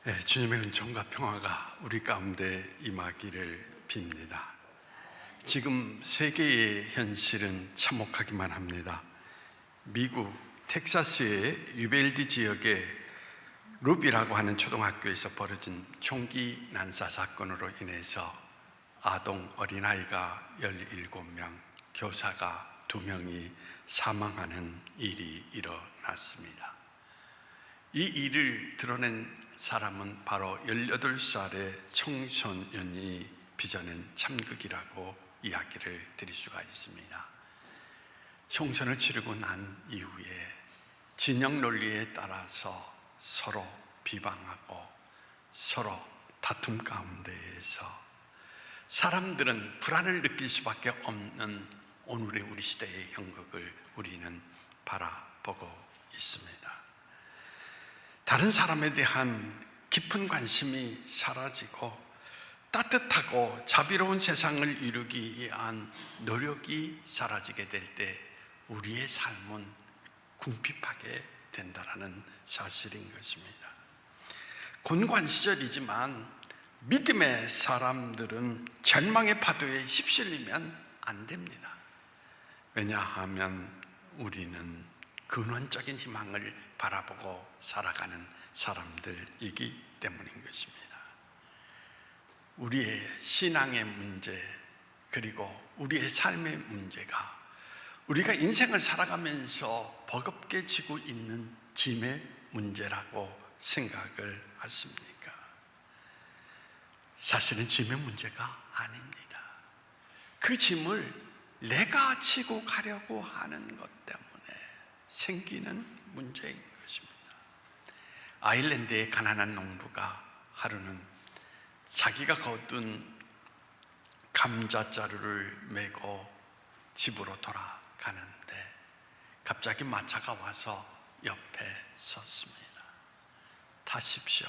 네, 주님의 은총과 평화가 우리 가운데 임하기를 빕니다. 지금 세계의 현실은 참혹하기만 합니다. 미국 텍사스의 유벨디 지역의 루비라고 하는 초등학교에서 벌어진 총기 난사 사건으로 인해서 아동 어린아이가 17명, 교사가 2명이 사망하는 일이 일어났습니다. 이 일을 드러낸 사람은 바로 18살의 청소년이 빚어낸 참극이라고 이야기를 드릴 수가 있습니다. 총선을 치르고 난 이후에 진영 논리에 따라서 서로 비방하고 서로 다툼 가운데에서 사람들은 불안을 느낄 수밖에 없는 오늘의 우리 시대의 형국을 우리는 바라보고 있습니다. 다른 사람에 대한 깊은 관심이 사라지고 따뜻하고 자비로운 세상을 이루기 위한 노력이 사라지게 될 때 우리의 삶은 궁핍하게 된다는 사실인 것입니다. 곤관 시절이지만 믿음의 사람들은 절망의 파도에 휩쓸리면 안 됩니다. 왜냐하면 우리는 근원적인 희망을 바라보고 살아가는 사람들이기 때문인 것입니다. 우리의 신앙의 문제, 그리고 우리의 삶의 문제가 우리가 인생을 살아가면서 버겁게 지고 있는 짐의 문제라고 생각을 하십니까? 사실은 짐의 문제가 아닙니다. 그 짐을 내가 지고 가려고 하는 것 때문에 생기는 문제인 것입니다. 아일랜드의 가난한 농부가 하루는 자기가 거둔 감자자루를 메고 집으로 돌아가는데 갑자기 마차가 와서 옆에 섰습니다. 타십시오.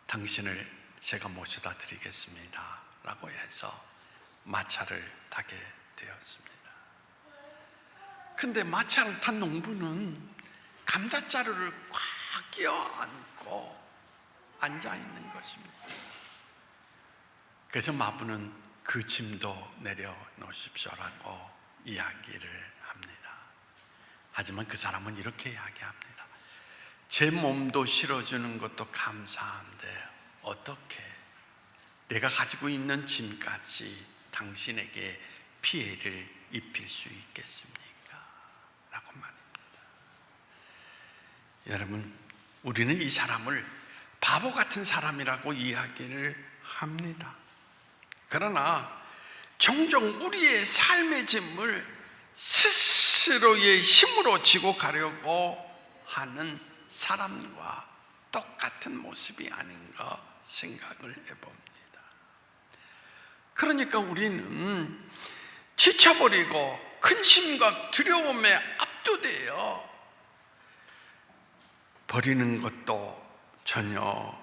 당신을 제가 모셔다 드리겠습니다 라고 해서 마차를 타게 되었습니다. 근데 마차를 탄 농부는 감자자루를 꽉 끼어안고 앉아있는 것입니다. 그래서 마부는 그 짐도 내려놓으십시오라고 이야기를 합니다. 하지만 그 사람은 이렇게 이야기합니다. 제 몸도 실어주는 것도 감사한데 어떻게 내가 가지고 있는 짐까지 당신에게 피해를 입힐 수 있겠습니까? 라고 말입니다. 여러분, 우리는 이 사람을 바보 같은 사람이라고 이야기를 합니다. 그러나 종종 우리의 삶의 짐을 스스로의 힘으로 지고 가려고 하는 사람과 똑같은 모습이 아닌가 생각을 해봅니다. 그러니까 우리는 지쳐버리고 근심과 두려움에 압도되어 버리는 것도 전혀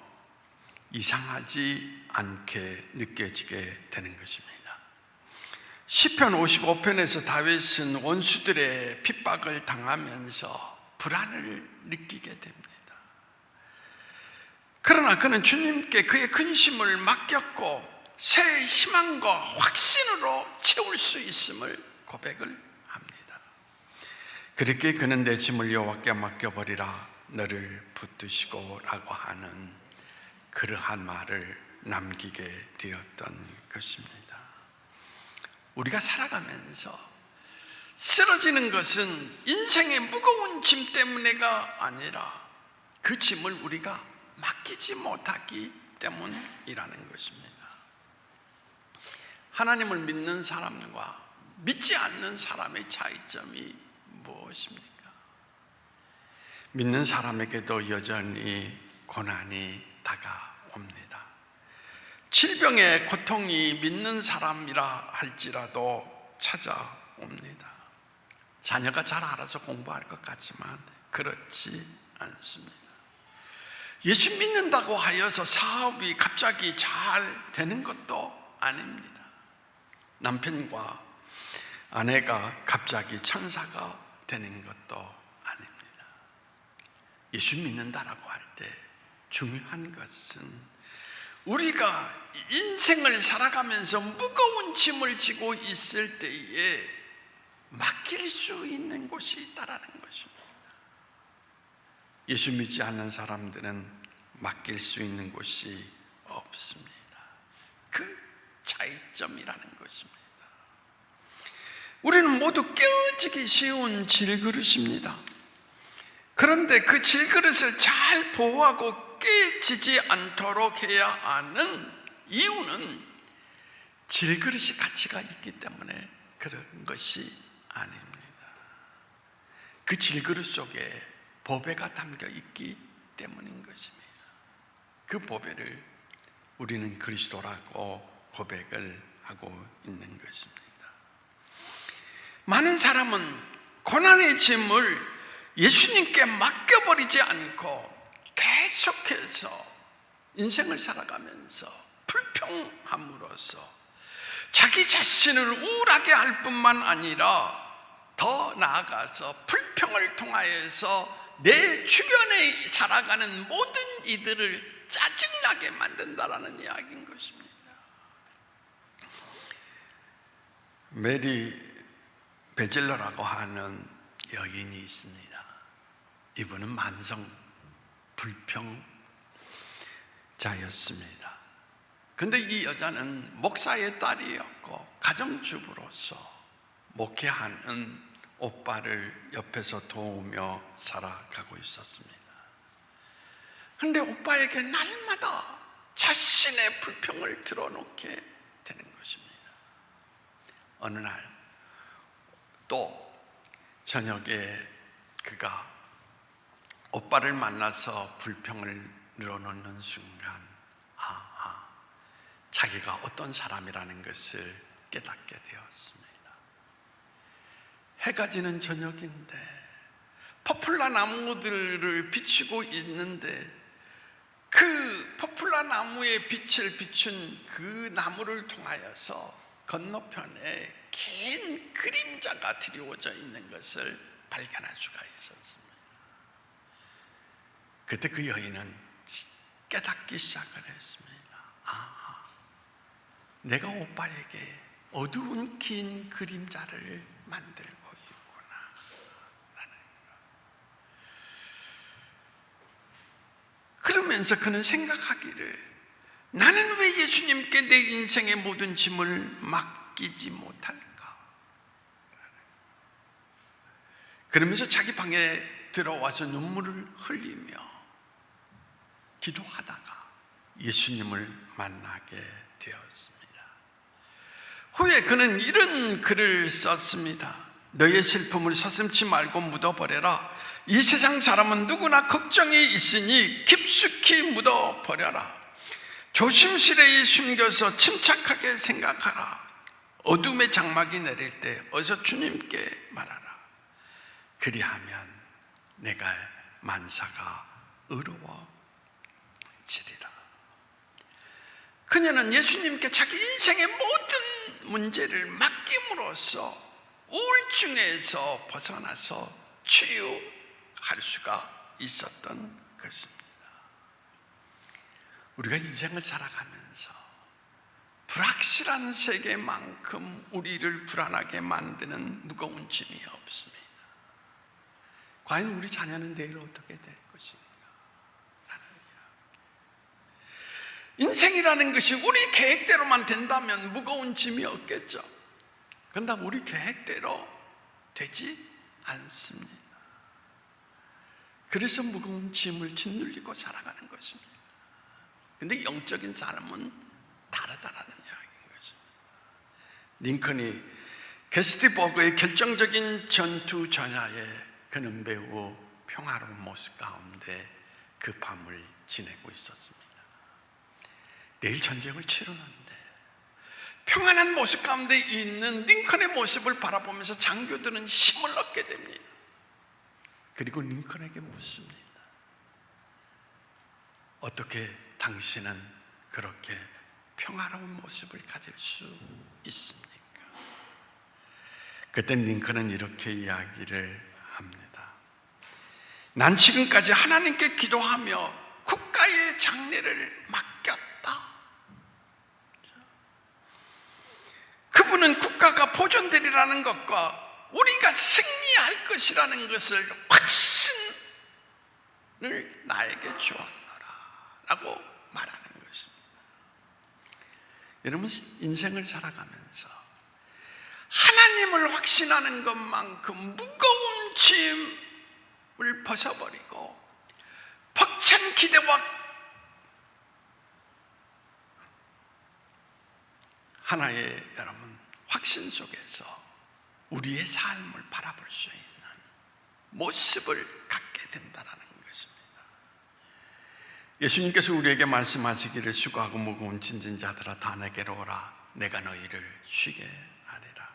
이상하지 않게 느껴지게 되는 것입니다. 시편 55편에서 다윗은 원수들의 핍박을 당하면서 불안을 느끼게 됩니다. 그러나 그는 주님께 그의 근심을 맡겼고 새 희망과 확신으로 채울 수 있음을 고백을 합니다. 그렇게 그는 내 짐을 여호와께 맡겨버리라, 너를 붙드시고 라고 하는 그러한 말을 남기게 되었던 것입니다. 우리가 살아가면서 쓰러지는 것은 인생의 무거운 짐 때문에가 아니라 그 짐을 우리가 맡기지 못하기 때문이라는 것입니다. 하나님을 믿는 사람과 믿지 않는 사람의 차이점이 무엇입니까? 믿는 사람에게도 여전히 고난이 다가옵니다. 질병의 고통이 믿는 사람이라 할지라도 찾아옵니다. 자녀가 잘 알아서 공부할 것 같지만 그렇지 않습니다. 예수 믿는다고 하여서 사업이 갑자기 잘 되는 것도 아닙니다. 남편과 아내가 갑자기 천사가 되는 것도 아닙니다. 예수 믿는다라고 할 때 중요한 것은 우리가 인생을 살아가면서 무거운 짐을 지고 있을 때에 맡길 수 있는 곳이 있다라는 것입니다. 예수 믿지 않는 사람들은 맡길 수 있는 곳이 없습니다. 그 차이점이라는 것입니다. 우리는 모두 깨어지기 쉬운 질그릇입니다. 그런데 그 질그릇을 잘 보호하고 깨지지 않도록 해야 하는 이유는 질그릇이 가치가 있기 때문에 그런 것이 아닙니다. 그 질그릇 속에 보배가 담겨 있기 때문인 것입니다. 그 보배를 우리는 그리스도라고 고백을 하고 있는 것입니다. 많은 사람은 고난의 짐을 예수님께 맡겨버리지 않고 계속해서 인생을 살아가면서 불평함으로써 자기 자신을 우울하게 할 뿐만 아니라 더 나아가서 불평을 통하여서 내 주변에 살아가는 모든 이들을 짜증나게 만든다라는 이야기인 것입니다. 메리 베질러라고 하는 여인이 있습니다. 이분은 만성 불평자였습니다. 그런데 이 여자는 목사의 딸이었고 가정주부로서 목회하는 오빠를 옆에서 도우며 살아가고 있었습니다. 그런데 오빠에게 날마다 자신의 불평을 드러놓게 되는 것입니다. 어느 날 또 저녁에 그가 오빠를 만나서 불평을 늘어놓는 순간 자기가 어떤 사람이라는 것을 깨닫게 되었습니다. 해가 지는 저녁인데 포플라 나무들을 비추고 있는데 그 포플라 나무의 빛을 비춘 그 나무를 통하여서 건너편에 긴 그림자가 드리워져 있는 것을 발견할 수가 있었습니다. 그때 그 여인은 깨닫기 시작을 했습니다. 내가 오빠에게 어두운 긴 그림자를 만들고 있구나 라는 거. 그러면서 그는 생각하기를 나는 왜 예수님께 내 인생의 모든 짐을 맡기지 못할까? 그러면서 자기 방에 들어와서 눈물을 흘리며 기도하다가 예수님을 만나게 되었습니다. 후에 그는 이런 글을 썼습니다. 너의 슬픔을 서슴지 말고 묻어버려라. 이 세상 사람은 누구나 걱정이 있으니 깊숙이 묻어버려라. 조심스레 숨겨서 침착하게 생각하라. 어둠의 장막이 내릴 때 어서 주님께 말하라. 그리하면 내가 만사가 의로워지리라. 그녀는 예수님께 자기 인생의 모든 문제를 맡김으로써 우울증에서 벗어나서 치유할 수가 있었던 것입니다. 우리가 인생을 살아가면서 불확실한 세계만큼 우리를 불안하게 만드는 무거운 짐이 없습니다. 과연 우리 자녀는 내일 어떻게 될 것인가? 라는 이야기. 인생이라는 것이 우리 계획대로만 된다면 무거운 짐이 없겠죠. 그런데 우리 계획대로 되지 않습니다. 그래서 무거운 짐을 짓눌리고 살아가는 것입니다. 그런데 영적인 삶은 다르다라는 이야기인 것입니다. 링컨이 게스티버그의 결정적인 전투 전야에 그는 매우 평화로운 모습 가운데 그 밤을 지내고 있었습니다. 내일 전쟁을 치르는데 평안한 모습 가운데 있는 링컨의 모습을 바라보면서 장교들은 힘을 얻게 됩니다. 그리고 링컨에게 묻습니다. 어떻게 당신은 그렇게 평화로운 모습을 가질 수 있습니까? 그때 링컨은 이렇게 이야기를 합니다. 난 지금까지 하나님께 기도하며 국가의 장래를 맡겼다. 그분은 국가가 보존되리라는 것과 우리가 승리할 것이라는 것을 확신을 나에게 주었노라 라고 말하는 것입니다. 여러분, 인생을 살아가면서 하나님을 확신하는 것만큼 무거운 짐을 벗어버리고 벅찬 기대와 하나의 여러분 확신 속에서 우리의 삶을 바라볼 수 있는 모습을 갖게 된다는 것입니다. 예수님께서 우리에게 말씀하시기를 수고하고 무거운 짐진 자들아 다 내게로 오라 내가 너희를 쉬게 하리라.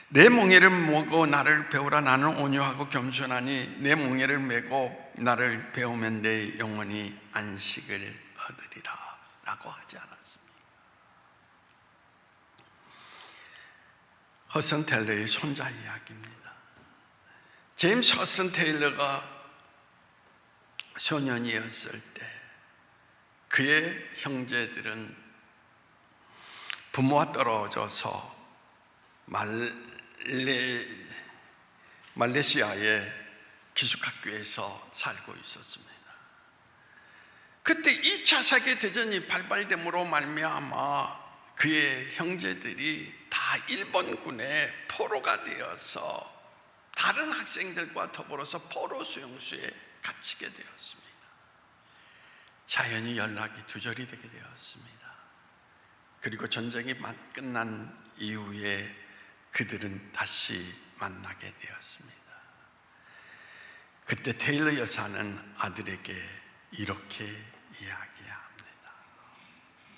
내 멍에를 메고 나를 배우라 나는 온유하고 겸손하니 내 멍에를 메고 나를 배우면 내 영혼이 안식을 얻으리라 라고 하지 않았습니다. 허슨 테일러의 손자 이야기입니다. 제임스 허슨 테일러가 소년이었을 때 그의 형제들은 부모와 떨어져서 말레이시아의 기숙학교에서 살고 있었습니다. 그때 2차 세계대전이 발발됨으로 말미암아 그의 형제들이 다 일본군의 포로가 되어서 다른 학생들과 더불어서 포로 수용소에 갇히게 되었습니다. 자연히 연락이 두절이 되게 되었습니다. 그리고 전쟁이 끝난 이후에 그들은 다시 만나게 되었습니다. 그때 테일러 여사는 아들에게 이렇게 이야기합니다.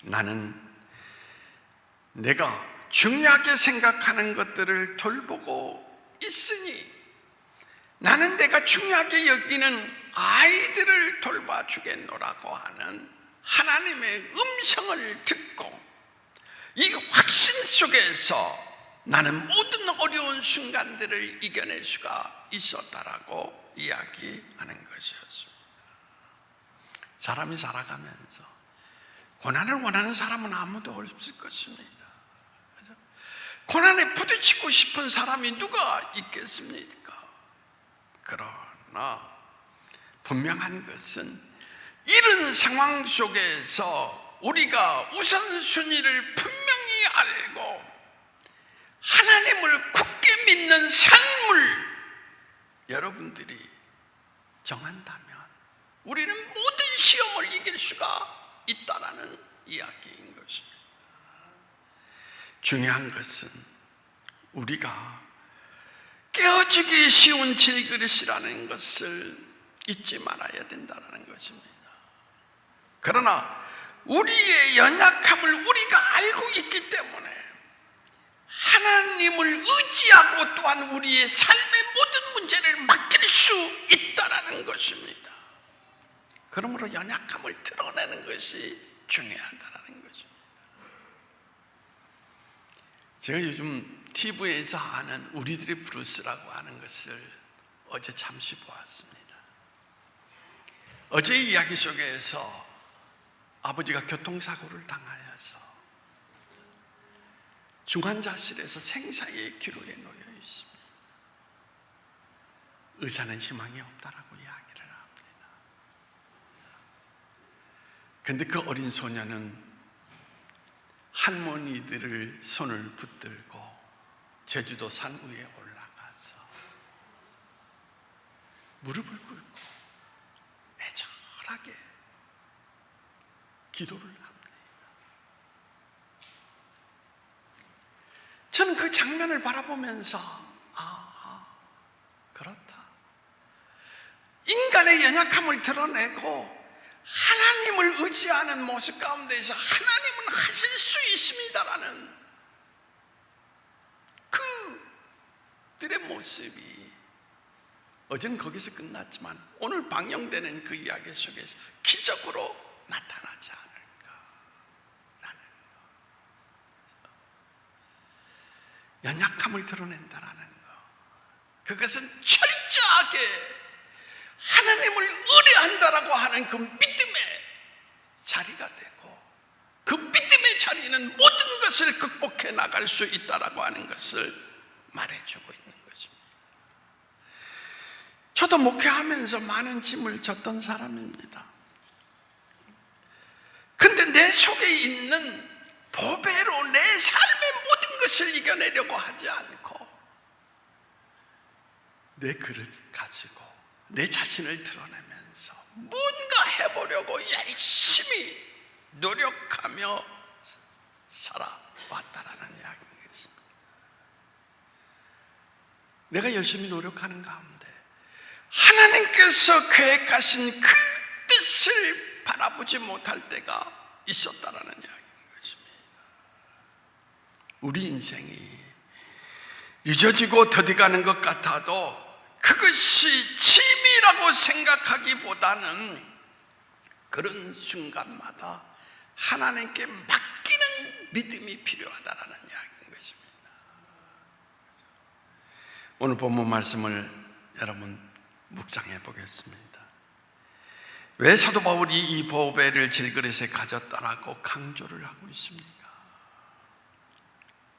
나는 내가 중요하게 생각하는 것들을 돌보고 있으니 나는 내가 중요하게 여기는 아이들을 돌봐주겠노라고 하는 하나님의 음성을 듣고 이 확신 속에서 나는 모든 어려운 순간들을 이겨낼 수가 있었다라고 이야기하는 것이었습니다. 사람이 살아가면서 고난을 원하는 사람은 아무도 없을 것입니다. 고난에 부딪히고 싶은 사람이 누가 있겠습니까? 그러나 분명한 것은 이런 상황 속에서 우리가 우선순위를 분명히 알고 하나님을 굳게 믿는 삶을 여러분들이 정한다면 우리는 모든 시험을 이길 수가 있다라는 이야기인 것입니다. 중요한 것은 우리가 깨어지기 쉬운 질그릇이라는 것을 잊지 말아야 된다는 것입니다. 그러나 우리의 연약함을 우리가 알고 있기 때문에 하나님을 의지하고 또한 우리의 삶의 모든 문제를 맡길 수 있다는 것입니다. 그러므로 연약함을 드러내는 것이 중요하다는 것입니다. 제가 요즘 TV에서 하는 우리들의 브루스라고 하는 것을 어제 잠시 보았습니다. 어제 이야기 속에서 아버지가 교통사고를 당하여서 중환자실에서 생사의 기로에 놓여 있습니다. 의사는 희망이 없다라고 이야기를 합니다. 그런데 그 어린 소녀는 할머니들을 손을 붙들고 제주도 산 위에 올라가서 무릎을 꿇고 애절하게 기도를 합니다. 저는 그 장면을 바라보면서 그렇다. 인간의 연약함을 드러내고 하나님을 의지하는 모습 가운데서 하나님은 하실 수 있습니다라는 그들의 모습이 어제는 거기서 끝났지만 오늘 방영되는 그 이야기 속에서 기적으로 나타나지 않을까라는 거. 연약함을 드러낸다라는 거. 그것은 철저하게 하나님을 의뢰한다라고 하는 그 믿음의 자리가 되고 그 믿음의 자리는 모든 것을 극복해 나갈 수 있다라고 하는 것을 말해주고 있는 것입니다. 저도 목회하면서 많은 짐을 졌던 사람입니다. 근데 내 속에 있는 보배로 내 삶의 모든 것을 이겨내려고 하지 않고 내 그릇 가지고 내 자신을 드러내면서 뭔가 해보려고 열심히 노력하며 살아왔다라는 이야기겠습니다. 내가 열심히 노력하는 가운데 하나님께서 계획하신 그 뜻을 바라보지 못할 때가 있었다라는 이야기인 것입니다. 우리 인생이 늦어지고 더디가는 것 같아도 그것이 짐이라고 생각하기보다는 그런 순간마다 하나님께 맡기는 믿음이 필요하다라는 이야기인 것입니다. 오늘 본문 말씀을 여러분 묵상해 보겠습니다. 왜 사도 바울이 이 보배를 질그릇에 가졌다라고 강조를 하고 있습니까?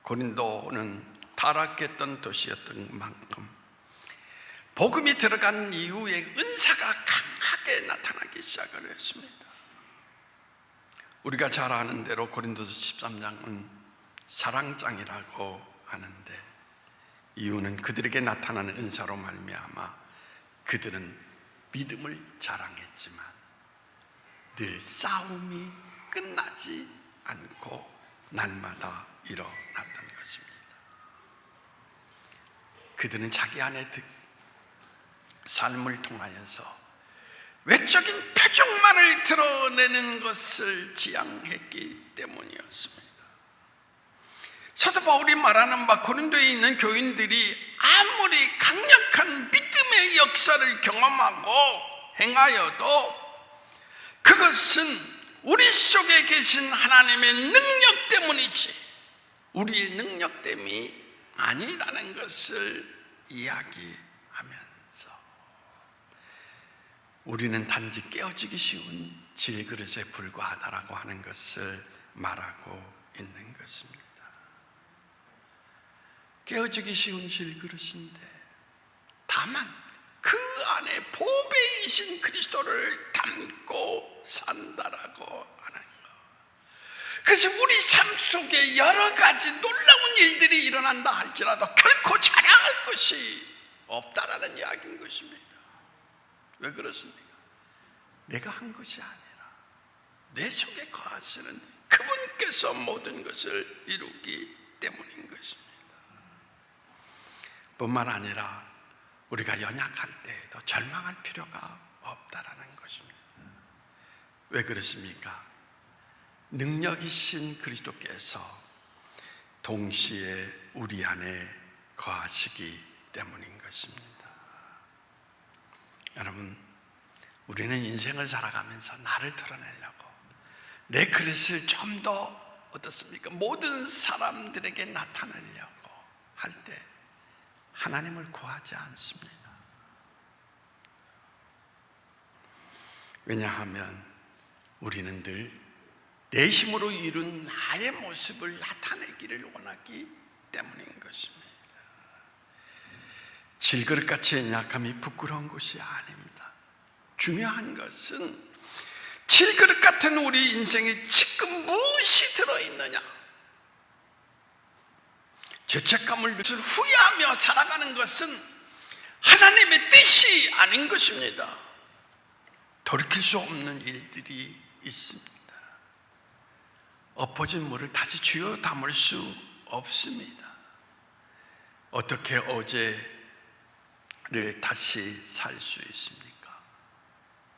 고린도는 타락했던 도시였던 만큼 복음이 들어간 이후에 은사가 강하게 나타나기 시작을 했습니다. 우리가 잘 아는 대로 고린도서 13장은 사랑장이라고 하는데 이유는 그들에게 나타나는 은사로 말미암아 그들은 믿음을 자랑했지만 늘 싸움이 끝나지 않고 날마다 일어났던 것입니다. 그들은 자기 안의 삶을 통하여서 외적인 표정만을 드러내는 것을 지향했기 때문이었습니다. 사도 바울이 말하는 바 고린도에 있는 교인들이 아무리 강력한 믿음의 역사를 경험하고 행하여도 그것은 우리 속에 계신 하나님의 능력 때문이지 우리의 능력됨이 아니라는 것을 이야기하면서 우리는 단지 깨어지기 쉬운 질그릇에 불과하다라고 하는 것을 말하고 있는 것입니다. 깨어지기 쉬운 질그릇인데 다만 그 안에 보배이신 그리스도를 담고 산다라고 하는 것. 그래서 우리 삶 속에 여러 가지 놀라운 일들이 일어난다 할지라도 결코 자랑할 것이 없다라는 이야기인 것입니다. 왜 그렇습니까? 내가 한 것이 아니라 내 속에 거하시는 그분께서 모든 것을 이루기 때문인 것입니다. 뿐만 아니라 우리가 연약할 때에도 절망할 필요가 없다라는 것입니다. 왜 그렇습니까? 능력이신 그리스도께서 동시에 우리 안에 거하시기 때문인 것입니다. 여러분, 우리는 인생을 살아가면서 나를 드러내려고 내 그릇을 좀 더 어떻습니까? 모든 사람들에게 나타내려고 할 때 하나님을 구하지 않습니다. 왜냐하면 우리는 늘 내 힘으로 이룬 나의 모습을 나타내기를 원하기 때문인 것입니다. 질그릇같이 연약함이 부끄러운 것이 아닙니다. 중요한 것은 질그릇 같은 우리 인생에 지금 무엇이 들어있느냐, 죄책감을 후회하며 살아가는 것은 하나님의 뜻이 아닌 것입니다. 돌이킬 수 없는 일들이 있습니다. 엎어진 물을 다시 쥐어 담을 수 없습니다. 어떻게 어제를 다시 살 수 있습니까?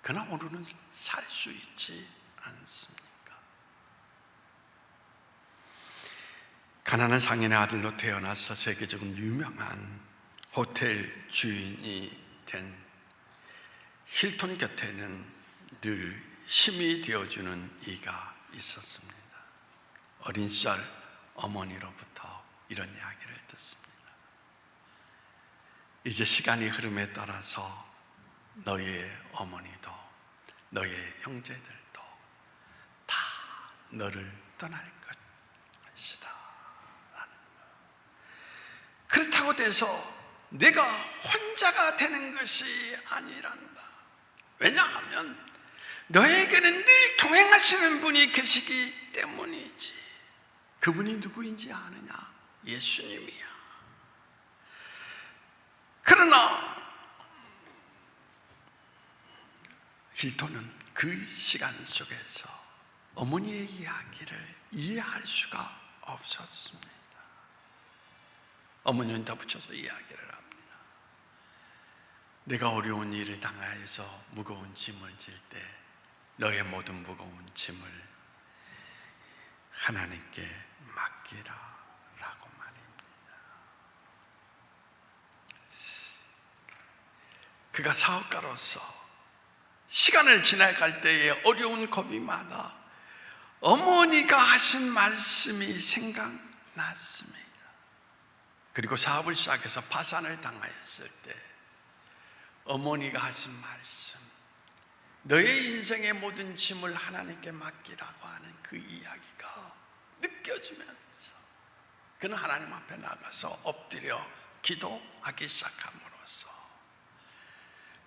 그러나 오늘은 살 수 있지 않습니까? 가난한 상인의 아들로 태어나서 세계적으로 유명한 호텔 주인이 된 힐톤 곁에는 늘 힘이 되어주는 이가 있었습니다. 어린 시절 어머니로부터 이런 이야기를 듣습니다. 이제 시간이 흐름에 따라서 너의 어머니도 너의 형제들도 너를 떠날 것이다. 그렇다고 돼서 내가 혼자가 되는 것이 아니란다. 왜냐하면 너에게는 늘 동행하시는 분이 계시기 때문이지. 그분이 누구인지 아느냐? 예수님이야. 그러나 hilton은 그 시간 속에서 어머니의 이야기를 이해할 수가 없었습니다. 어머니는 덧붙여서 이야기를 합니다. 내가 어려운 일을 당하여서 무거운 짐을 질 때 너의 모든 무거운 짐을 하나님께 맡기라 라고 말입니다. 그가 사업가로서 시간을 지나갈 때에 어려운 고비마다 어머니가 하신 말씀이 생각났습니다. 그리고 사업을 시작해서 파산을 당하였을 때 어머니가 하신 말씀, 너의 인생의 모든 짐을 하나님께 맡기라고 하는 그 이야기가 느껴지면서 그는 하나님 앞에 나가서 엎드려 기도하기 시작함으로써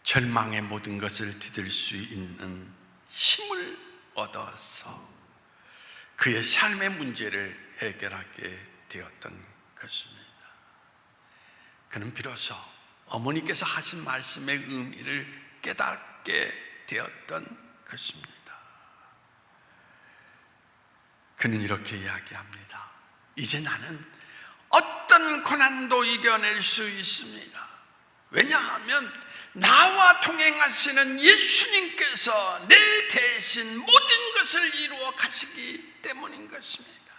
절망의 모든 것을 디딜 수 있는 힘을 얻어서 그의 삶의 문제를 해결하게 되었던 것입니다. 그는 비로소 어머니께서 하신 말씀의 의미를 깨닫게 되었던 것입니다. 그는 이렇게 이야기합니다. 이제 나는 어떤 고난도 이겨낼 수 있습니다. 왜냐하면 나와 동행하시는 예수님께서 내 대신 모든 것을 이루어 가시기 때문인 것입니다.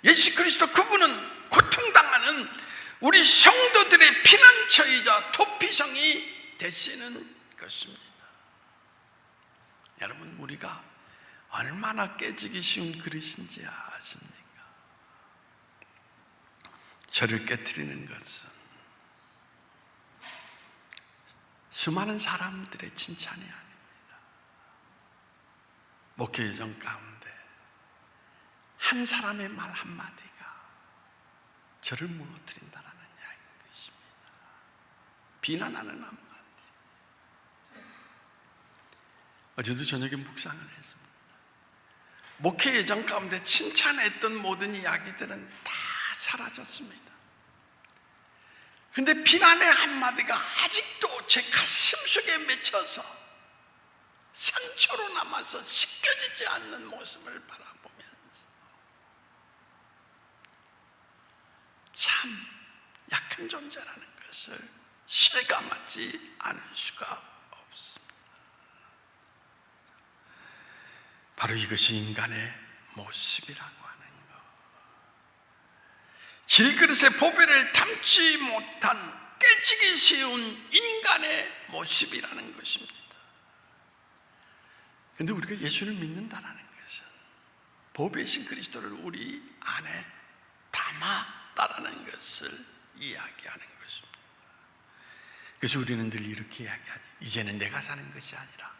예수 그리스도 그분은 고통당하는 우리 성도들의 피난처이자 도피성이 되시는 것입니다. 여러분, 우리가 얼마나 깨지기 쉬운 그릇인지 아십니까? 저를 깨트리는 것은 수많은 사람들의 칭찬이 아닙니다. 목회의정 가운데 한 사람의 말 한마디가 저를 무너뜨린다는 이야기인 것입니다. 비난하는 한마디. 어제도 저녁에 묵상을 했습니다. 목회의정 가운데 칭찬했던 모든 이야기들은 다 사라졌습니다. 근데 비난의 한마디가 아직도 제 가슴 속에 맺혀서 상처로 남아서 씻겨지지 않는 모습을 바라보면서 참 약한 존재라는 것을 실감하지 않을 수가 없습니다. 바로 이것이 인간의 모습이라고 하는 것. 질그릇의 보배를 담지 못한 깨지기 쉬운 인간의 모습이라는 것입니다. 그런데 우리가 예수를 믿는다는 것은 보배신 그리스도를 우리 안에 담았다라는 것을 이야기하는 것입니다. 그래서 우리는 늘 이렇게 이야기하죠. 이제는 내가 사는 것이 아니라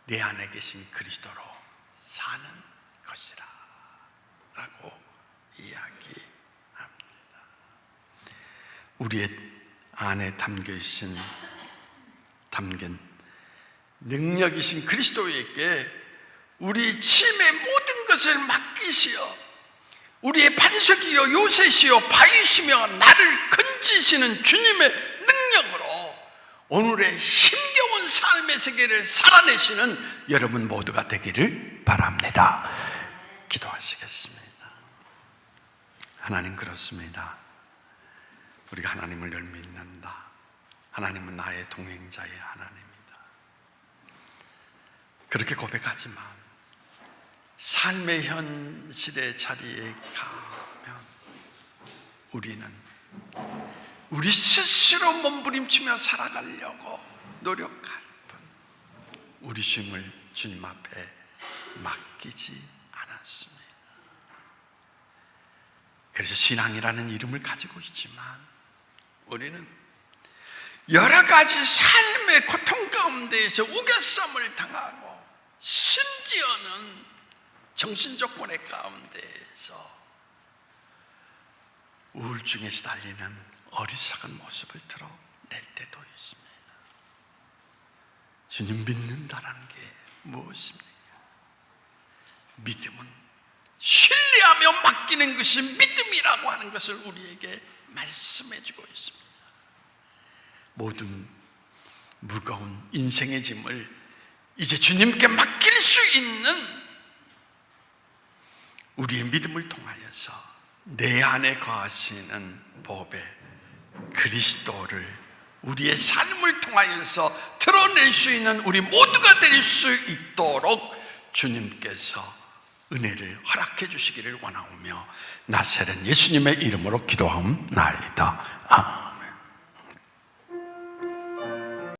내 안에 계신 그리스도로 사는 것이라 라고 이야기합니다. 우리의 안에 담긴 능력이신 그리스도에게 우리 짐의 모든 것을 맡기시어 우리의 반석이요 요새시요 바위시며 나를 건지시는 주님의 능력으로 오늘의 힘겨운 삶의 세계를 살아내시는 여러분 모두가 되기를 바랍니다. 기도하시겠습니다. 하나님, 그렇습니다. 우리가 하나님을 늘 믿는다. 하나님은 나의 동행자의 하나님이다. 그렇게 고백하지만 삶의 현실의 자리에 가면 우리는 우리 스스로 몸부림치며 살아가려고 노력할 뿐 우리 힘을 주님 앞에 맡기지 않았습니다. 그래서 신앙이라는 이름을 가지고 있지만 우리는 여러 가지 삶의 고통 가운데에서 우겨쌈을 당하고 심지어는 정신적 고뇌 가운데에서 우울증에 시달리는 어리석은 모습을 드러낼 때도 있습니다. 주님 믿는다는 게 무엇입니까? 믿음은 신뢰하며 맡기는 것이 믿음이라고 하는 것을 우리에게 말씀해 주고 있습니다. 모든 무거운 인생의 짐을 이제 주님께 맡길 수 있는 우리의 믿음을 통하여서 내 안에 거하시는 법의 그리스도를 우리의 삶을 통하여서 드러낼 수 있는 우리 모두가 될 수 있도록 주님께서 은혜를 허락해 주시기를 원하오며 나사렛 예수님의 이름으로 기도하옵나이다. 아멘.